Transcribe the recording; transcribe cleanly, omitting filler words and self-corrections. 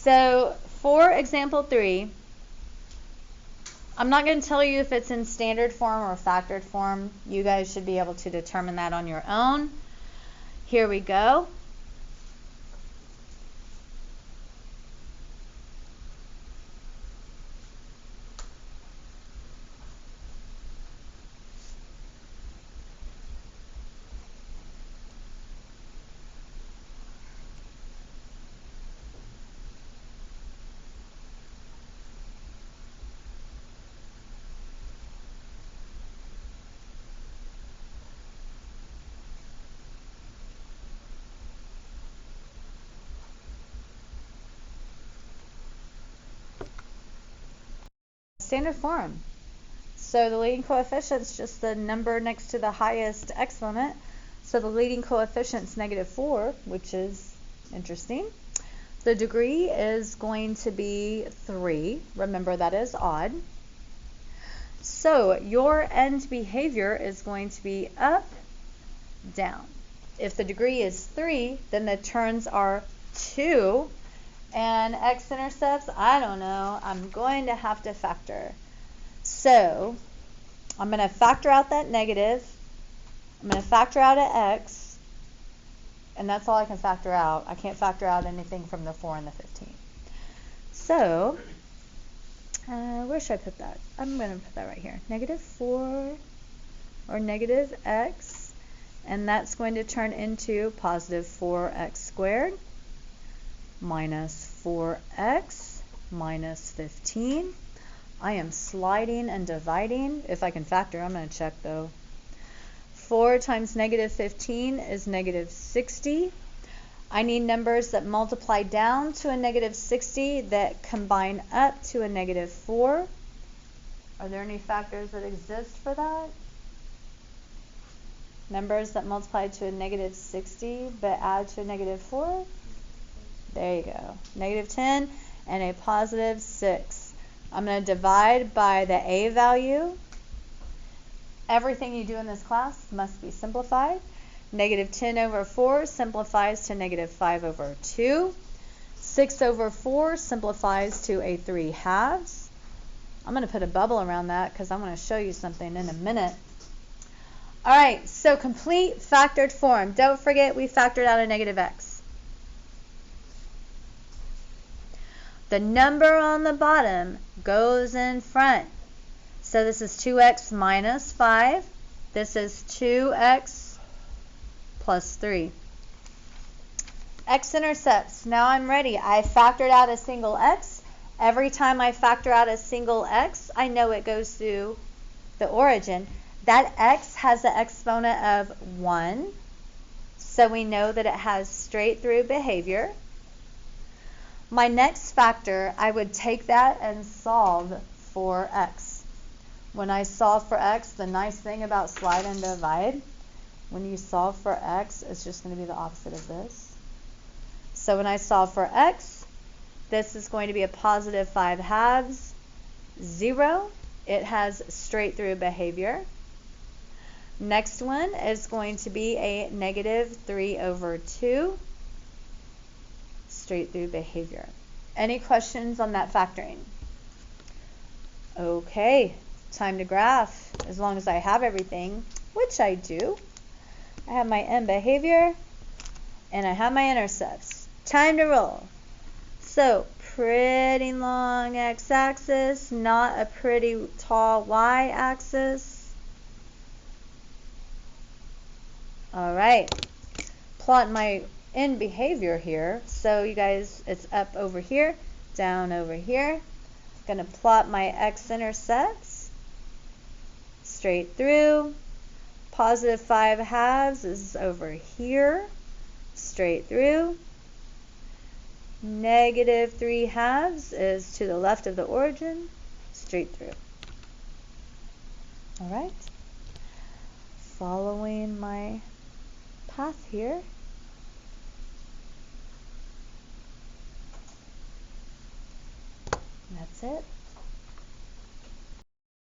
So for example 3, I'm not going to tell you if it's in standard form or factored form. You guys should be able to determine that on your own. Here we go. Standard form. So the leading coefficient is just the number next to the highest exponent. So the leading coefficient is -4, which is interesting. The degree is going to be 3. Remember, that is odd. So your end behavior is going to be up, down. If the degree is 3, then the turns are 2. And x-intercepts, I don't know. I'm going to have to factor. So I'm going to factor out that negative. I'm going to factor out an x. And that's all I can factor out. I can't factor out anything from the 4 and the 15. So where should I put that? I'm going to put that right here. -4 or negative x. And that's going to turn into positive 4x squared minus 4x minus 15. I am sliding and dividing. If I can factor, I'm going to check though. 4 times -15 is -60. I need numbers that multiply down to a -60 that combine up to a -4. Are there any factors that exist for that? Numbers that multiply to a -60 but add to a -4? There you go. -10 and a positive 6. I'm going to divide by the a value. Everything you do in this class must be simplified. -10 over 4 simplifies to -5 over 2. 6 over 4 simplifies to a 3/2. I'm going to put a bubble around that because I'm going to show you something in a minute. All right, so complete factored form. Don't forget we factored out a -x. The number on the bottom goes in front. So this is 2x minus 5. This is 2x plus 3. X-intercepts. Now I'm ready. I factored out a single x. Every time I factor out a single x, I know it goes through the origin. That x has the exponent of 1. So we know that it has straight through behavior. My next factor, I would take that and solve for x. When I solve for x, the nice thing about slide and divide, when you solve for x, it's just going to be the opposite of this. So when I solve for x, this is going to be a positive 5/2, 0. It has straight through behavior. Next one is going to be a -3 over 2. Straight through behavior. Any questions on that factoring? Okay, time to graph. As long as I have everything, which I do. I have my end behavior and I have my intercepts. Time to roll. So pretty long x-axis, not a pretty tall y-axis. All right, plot my in behavior here. So you guys, it's up over here, down over here. Going to plot my x-intercepts straight through. Positive 5/2 is over here, straight through. -3/2 is to the left of the origin, straight through. All right. Following my path here. That's it.